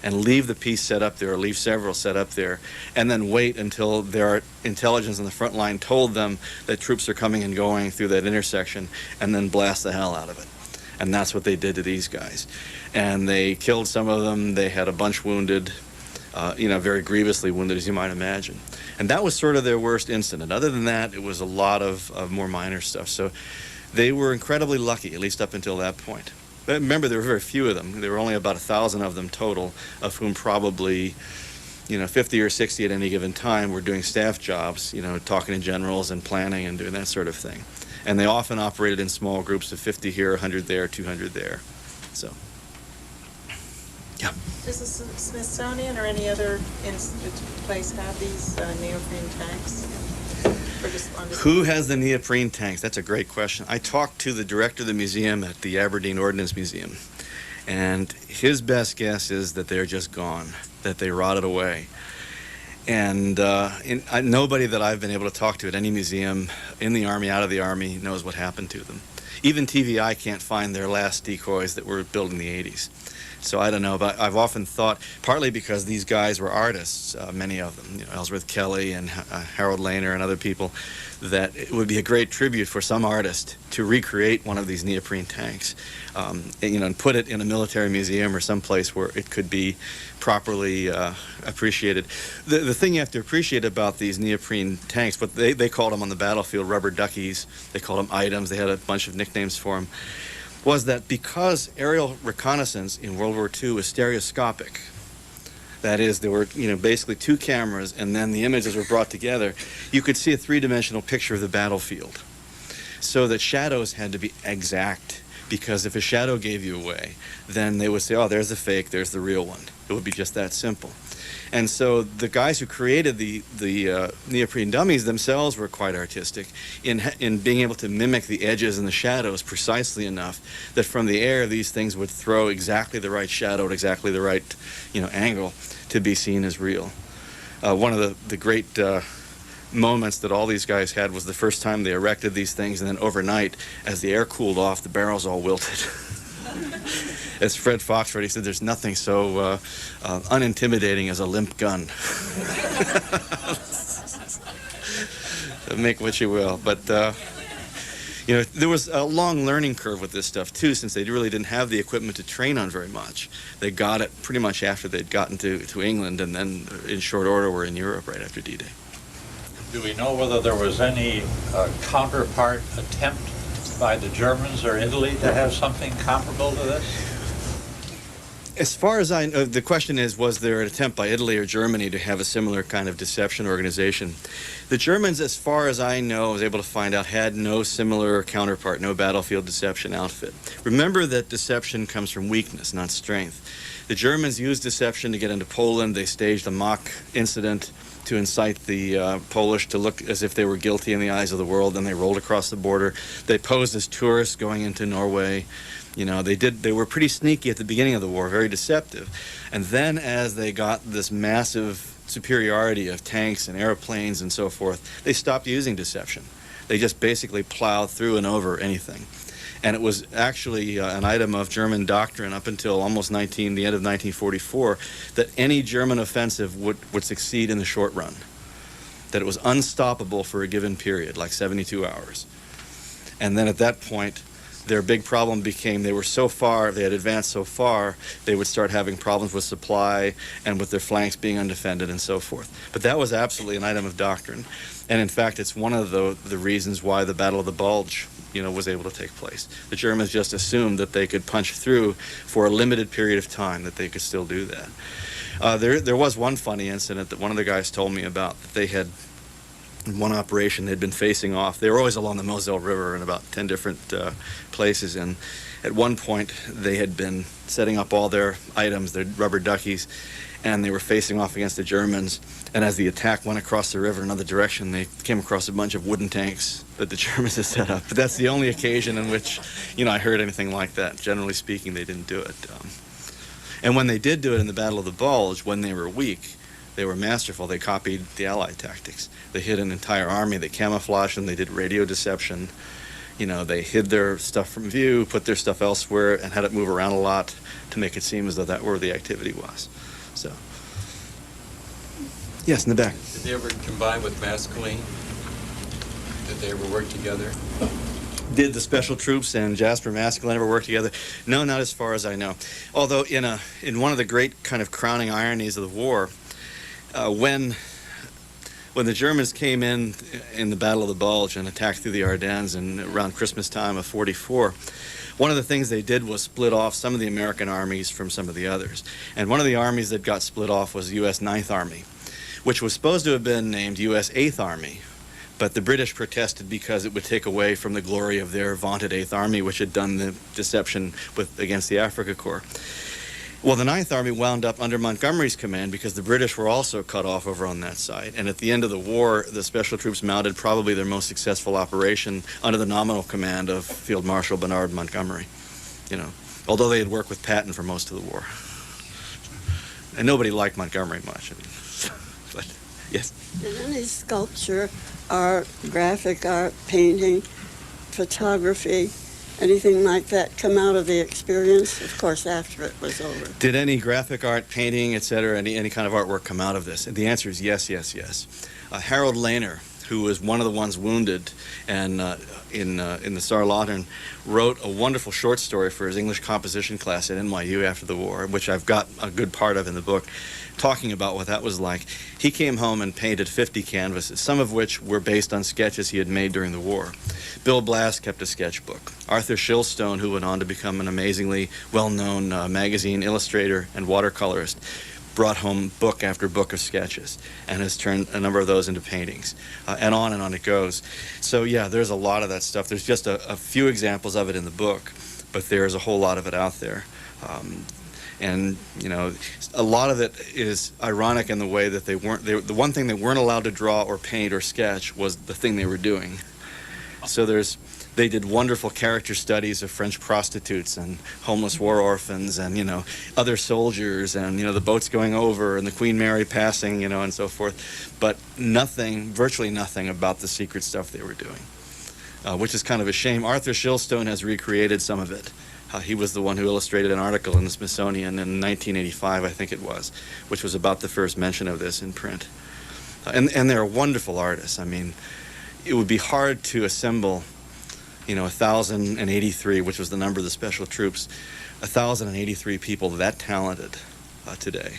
and leave the piece set up there, or leave several set up there, and then wait until their intelligence on the front line told them that troops are coming and going through that intersection, and then blast the hell out of it. And that's what they did to these guys. And they killed some of them. They had a bunch wounded, very grievously wounded, as you might imagine. And that was sort of their worst incident. Other than that, it was a lot of more minor stuff. So they were incredibly lucky, at least up until that point. But remember, there were very few of them. There were only about 1,000 of them total, of whom probably, 50 or 60 at any given time were doing staff jobs, talking to generals and planning and doing that sort of thing. And they often operated in small groups of 50 here, 100 there, 200 there. So, yeah. Does the Smithsonian or any other place have these neoprene tanks? Who has the neoprene tanks? That's a great question. I talked to the director of the museum at the Aberdeen Ordnance Museum, and his best guess is that they're just gone, that they rotted away. And nobody that I've been able to talk to at any museum, in the Army, out of the Army, knows what happened to them. Even TVI can't find their last decoys that were built in the 80s. So I don't know, but I've often thought, partly because these guys were artists, many of them, Ellsworth Kelly and Harold Lehner and other people, that it would be a great tribute for some artist to recreate one of these neoprene tanks, and put it in a military museum or someplace where it could be properly appreciated. The thing you have to appreciate about these neoprene tanks, but they called them on the battlefield rubber duckies, they called them items, they had a bunch of nicknames for them, was that because aerial reconnaissance in World War II was stereoscopic, that is, there were basically two cameras, and then the images were brought together, you could see a three-dimensional picture of the battlefield. So that shadows had to be exact, because if a shadow gave you away, then they would say, oh, there's the fake, there's the real one. It would be just that simple. And so the guys who created the neoprene dummies themselves were quite artistic in being able to mimic the edges and the shadows precisely enough that from the air these things would throw exactly the right shadow at exactly the right angle to be seen as real. One of the great moments that all these guys had was the first time they erected these things, and then overnight, as the air cooled off, the barrels all wilted. As Fred Foxford, he said, there's nothing so unintimidating as a limp gun. Make what you will. But, there was a long learning curve with this stuff, too, since they really didn't have the equipment to train on very much. They got it pretty much after they'd gotten to England, and then in short order were in Europe right after D-Day. Do we know whether there was any counterpart attempt by the Germans or Italy to have something comparable to this? As far as I know, the question is, was there an attempt by Italy or Germany to have a similar kind of deception organization? The Germans, as far as I know, was able to find out, had no similar counterpart, no battlefield deception outfit. Remember that deception comes from weakness, not strength. The Germans used deception to get into Poland. They staged a mock incident to incite the Polish to look as if they were guilty in the eyes of the world. Then they rolled across the border. They posed as tourists going into Norway. They were pretty sneaky at the beginning of the war, very deceptive. And then as they got this massive superiority of tanks and airplanes and so forth, they stopped using deception. They just basically plowed through and over anything. And it was actually an item of German doctrine up until almost the end of 1944, that any German offensive would succeed in the short run. That it was unstoppable for a given period, like 72 hours. And then at that point, their big problem became they had advanced so far, they would start having problems with supply and with their flanks being undefended and so forth. But that was absolutely an item of doctrine. And in fact, it's one of the reasons why the Battle of the Bulge, was able to take place. The Germans just assumed that they could punch through for a limited period of time, that they could still do that. There was one funny incident that one of the guys told me about, that they had, in one operation, they'd been facing off. They were always along the Moselle River in about 10 different places, and at one point they had been setting up all their items, their rubber duckies, and they were facing off against the Germans. And as the attack went across the river in another direction, they came across a bunch of wooden tanks that the Germans had set up. But that's the only occasion in which, I heard anything like that. Generally speaking, they didn't do it. And when they did do it in the Battle of the Bulge, when they were weak, they were masterful. They copied the Allied tactics. They hid an entire army. They camouflaged them. They did radio deception. They hid their stuff from view, put their stuff elsewhere, and had it move around a lot to make it seem as though that where the activity was. So, yes, in the back. Did they ever combine with Maskelyne? Did they ever work together? Did the special troops and Jasper Maskelyne ever work together? No, not as far as I know. Although in one of the great kind of crowning ironies of the war, when the Germans came in the Battle of the Bulge and attacked through the Ardennes and around Christmas time of '44, one of the things they did was split off some of the American armies from some of the others. And one of the armies that got split off was the U.S. 9th Army, which was supposed to have been named U.S. 8th Army. But the British protested because it would take away from the glory of their vaunted 8th Army, which had done the deception against the Africa Corps. Well, the 9th Army wound up under Montgomery's command because the British were also cut off over on that side. And at the end of the war, the special troops mounted probably their most successful operation under the nominal command of Field Marshal Bernard Montgomery, although they had worked with Patton for most of the war. And nobody liked Montgomery much. But, yes? Did any sculpture, art, graphic art, painting, photography, anything like that come out of the experience, of course, after it was over? Did any graphic art, painting, etc., any kind of artwork come out of this? And the answer is yes, yes, yes. Harold Lehner, who was one of the ones wounded and in the Saarlandern, wrote a wonderful short story for his English composition class at NYU after the war, which I've got a good part of in the book, talking about what that was like. He came home and painted 50 canvases, some of which were based on sketches he had made during the war. Bill Blass kept a sketchbook. Arthur Shilstone, who went on to become an amazingly well-known magazine illustrator and watercolorist, brought home book after book of sketches and has turned a number of those into paintings, and on it goes. So yeah, there's a lot of that stuff. There's just a few examples of it in the book, but there's a whole lot of it out there. And you know, a lot of it is ironic in the way that the one thing they weren't allowed to draw or paint or sketch was the thing they were doing. So they did wonderful character studies of French prostitutes and homeless war orphans and, you know, other soldiers and, you know, the boats going over and the Queen Mary passing, you know, and so forth. But nothing, virtually nothing about the secret stuff they were doing, which is kind of a shame. Arthur Shilstone has recreated some of it. He was the one who illustrated an article in the Smithsonian in 1985, I think it was, which was about the first mention of this in print. And they're wonderful artists. I mean, it would be hard to assemble, you know, 1,083, which was the number of the special troops, 1,083 people that talented today.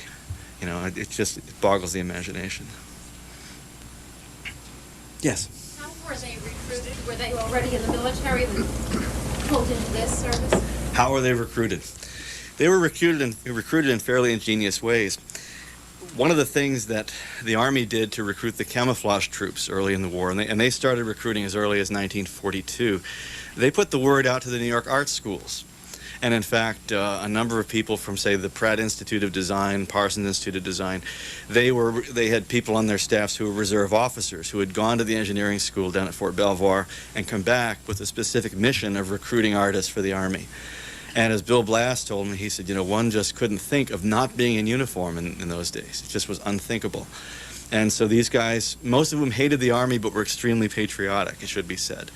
You know, it boggles the imagination. Yes? How were they recruited? Were they already in the military and pulled into this service? How were they recruited? They were recruited in fairly ingenious ways. One of the things that the Army did to recruit the camouflage troops early in the war, and they started recruiting as early as 1942, they put the word out to the New York art schools. And in fact, a number of people from, say, the Pratt Institute of Design, Parsons Institute of Design, they had people on their staffs who were reserve officers who had gone to the engineering school down at Fort Belvoir and come back with a specific mission of recruiting artists for the Army. And as Bill Blass told me, he said, you know, one just couldn't think of not being in uniform in those days. It just was unthinkable. And so these guys, most of them hated the Army but were extremely patriotic, it should be said,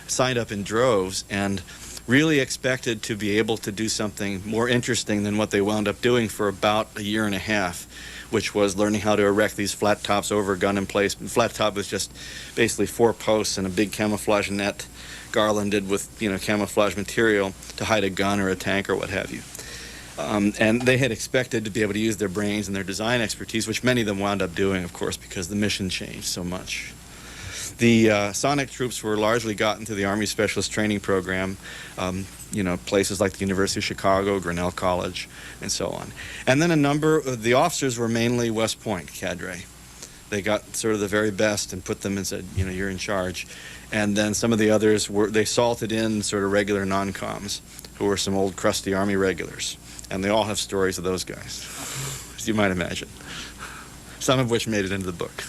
signed up in droves and really expected to be able to do something more interesting than what they wound up doing for about a year and a half, which was learning how to erect these flat tops over a gun emplacement. Flat top was just basically 4 posts and a big camouflage net garlanded with, you know, camouflage material to hide a gun or a tank or what have you. And they had expected to be able to use their brains and their design expertise, which many of them wound up doing, of course, because the mission changed so much. The Sonic troops were largely gotten through the Army Specialist Training Program, you know, places like the University of Chicago, Grinnell College, and so on. And then a number of the officers were mainly West Point cadre. They got sort of the very best and put them and said, you know, you're in charge. And then some of the others they salted in sort of regular non-coms, who were some old crusty Army regulars. And they all have stories of those guys, as you might imagine. Some of which made it into the book.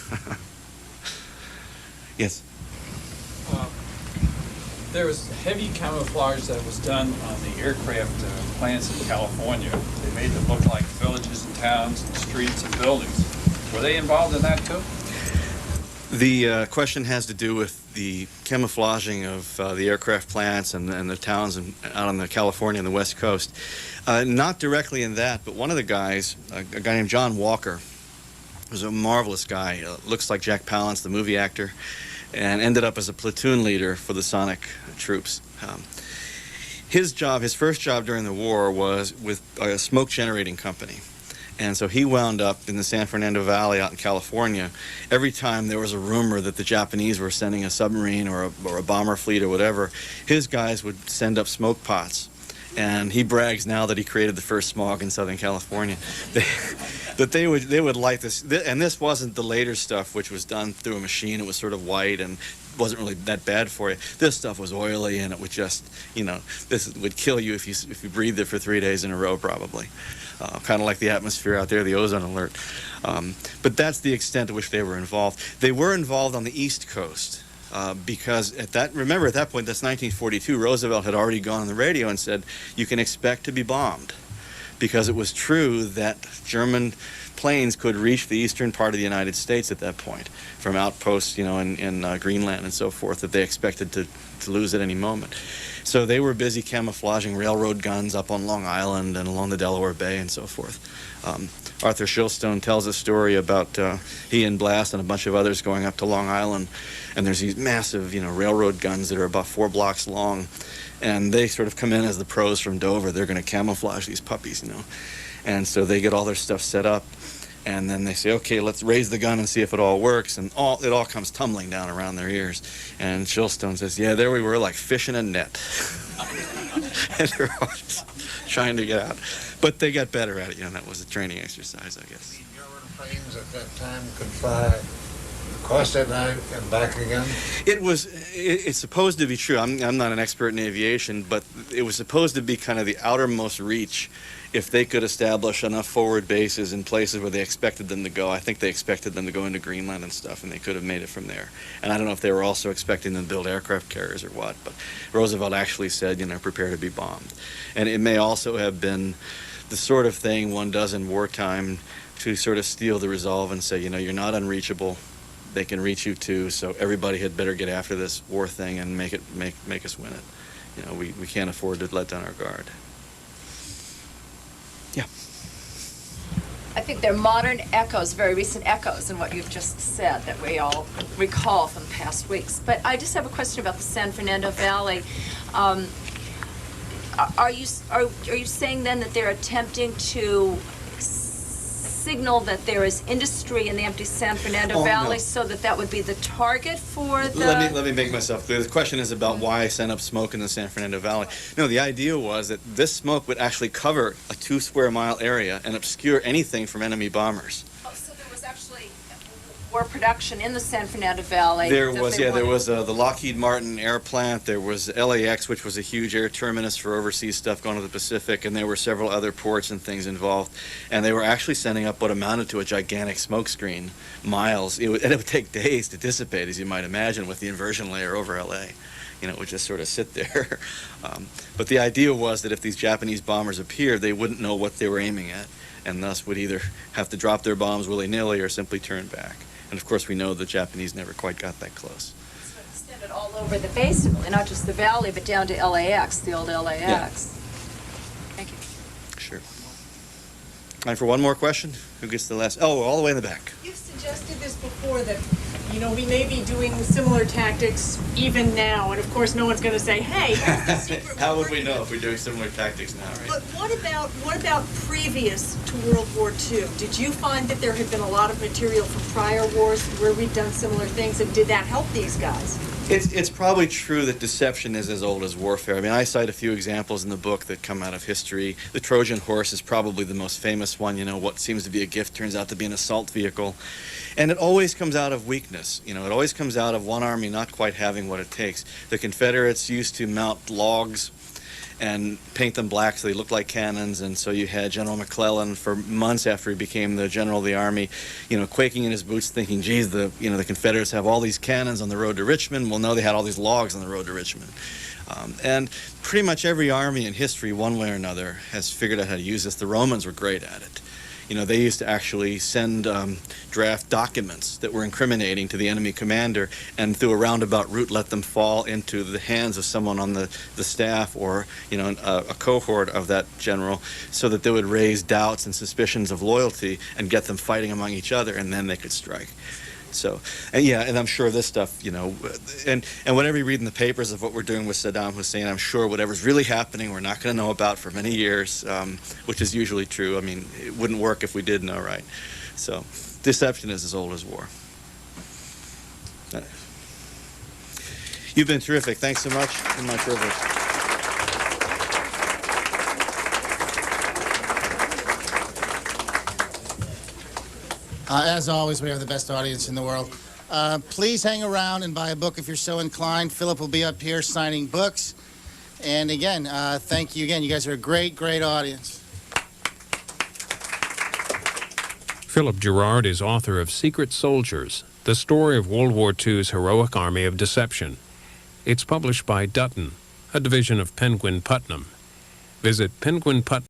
Yes? There was heavy camouflage that was done on the aircraft plants in California. They made them look like villages and towns and streets and buildings. Were they involved in that too? The question has to do with the camouflaging of the aircraft plants and the towns out on the California and the West Coast. Not directly in that, but one of the guys, a guy named John Walker, was a marvelous guy. Looks like Jack Palance, the movie actor, and ended up as a platoon leader for the Sonic troops. His first job during the war was with a smoke generating company. And so he wound up in the San Fernando Valley out in California. Every time there was a rumor that the Japanese were sending a submarine or a bomber fleet or whatever, his guys would send up smoke pots. And he brags now that he created the first smog in Southern California. That they would light this, and this wasn't the later stuff, which was done through a machine. It was sort of white and wasn't really that bad for you. This stuff was oily, and it would just, you know, this would kill you if you breathed it for 3 days in a row, probably. Kind of like the atmosphere out there, the ozone alert. But that's the extent to which they were involved. They were involved on the East Coast. Because remember at that point, that's 1942, Roosevelt had already gone on the radio and said, you can expect to be bombed. Because it was true that German planes could reach the eastern part of the United States at that point, from outposts, you know, in Greenland and so forth, that they expected to lose at any moment. So they were busy camouflaging railroad guns up on Long Island and along the Delaware Bay and so forth. Arthur Shilstone tells a story about he and Blass and a bunch of others going up to Long Island, and there's these massive, you know, railroad guns that are about 4 blocks long, and they sort of come in as the pros from Dover. They're going to camouflage these puppies, you know, and so they get all their stuff set up, and then they say, okay, let's raise the gun and see if it all works, and it all comes tumbling down around their ears. And Shilstone says, yeah, there we were, like fish in a net. And they're all just trying to get out. But they got better at it, you know, that was a training exercise, I guess. The German planes at that time could fly cross that line and back again? It's supposed to be true. I'm not an expert in aviation, but it was supposed to be kind of the outermost reach if they could establish enough forward bases in places where they expected them to go. I think they expected them to go into Greenland and stuff, and they could have made it from there. And I don't know if they were also expecting them to build aircraft carriers or what, but Roosevelt actually said, prepare to be bombed. And it may also have been the sort of thing one does in wartime to sort of steel the resolve and say, you're not unreachable. They can reach you too, so everybody had better get after this war thing and make us win it. We can't afford to let down our guard. Yeah. I think they're modern echoes, very recent echoes in what you've just said that we all recall from past weeks. But I just have a question about the San Fernando Valley. Are you saying then that they're attempting to signal that there is industry in the empty San Fernando Valley, no. so that would be the target for the... Let me make myself clear. The question is about why I sent up smoke in the San Fernando Valley. No, the idea was that this smoke would actually cover a 2-square-mile area and obscure anything from enemy bombers. Oh, so there was actually war production in the San Fernando Valley. There was the Lockheed Martin air plant. There was LAX, which was a huge air terminus for overseas stuff going to the Pacific, and there were several other ports and things involved. And they were actually sending up what amounted to a gigantic smoke screen, miles. And it would take days to dissipate, as you might imagine, with the inversion layer over LA. It would just sort of sit there. But the idea was that if these Japanese bombers appeared, they wouldn't know what they were aiming at, and thus would either have to drop their bombs willy-nilly or simply turn back. And of course, we know the Japanese never quite got that close. So it extended all over the basically, not just the valley, but down to LAX, the old LAX. Yeah. Thank you. Sure. Time for one more question? Who gets the last? Oh, all the way in the back. You've suggested this before that, we may be doing similar tactics even now, and of course no one's going to say, hey, here's the secret. How would we know if we're doing similar tactics now, right? But what about previous to World War II? Did you find that there had been a lot of material from prior wars where we'd done similar things, and did that help these guys? It's probably true that deception is as old as warfare. I mean, I cite a few examples in the book that come out of history. The Trojan horse is probably the most famous one. What seems to be a gift turns out to be an assault vehicle. And it always comes out of weakness. It always comes out of one army not quite having what it takes. The Confederates used to mount logs and paint them black so they looked like cannons, and so you had General McClellan for months after he became the general of the army, quaking in his boots thinking, geez, the Confederates have all these cannons on the road to Richmond. Well, no, they had all these logs on the road to Richmond. And pretty much every army in history, one way or another, has figured out how to use this. The Romans were great at it. They used to actually send draft documents that were incriminating to the enemy commander, and through a roundabout route let them fall into the hands of someone on the staff or a cohort of that general, so that they would raise doubts and suspicions of loyalty and get them fighting among each other, and then they could strike. So, and I'm sure this stuff, and whatever you read in the papers of what we're doing with Saddam Hussein, I'm sure whatever's really happening we're not going to know about for many years, which is usually true. I mean, it wouldn't work if we did know, right? So, deception is as old as war. You've been terrific. Thanks so much. It's been my privilege. As always, we have the best audience in the world. Please hang around and buy a book if you're so inclined. Philip will be up here signing books. And again, thank you again. You guys are a great, great audience. Philip Gerard is author of Secret Soldiers, the story of World War II's heroic army of deception. It's published by Dutton, a division of Penguin Putnam. Visit Penguin Putnam.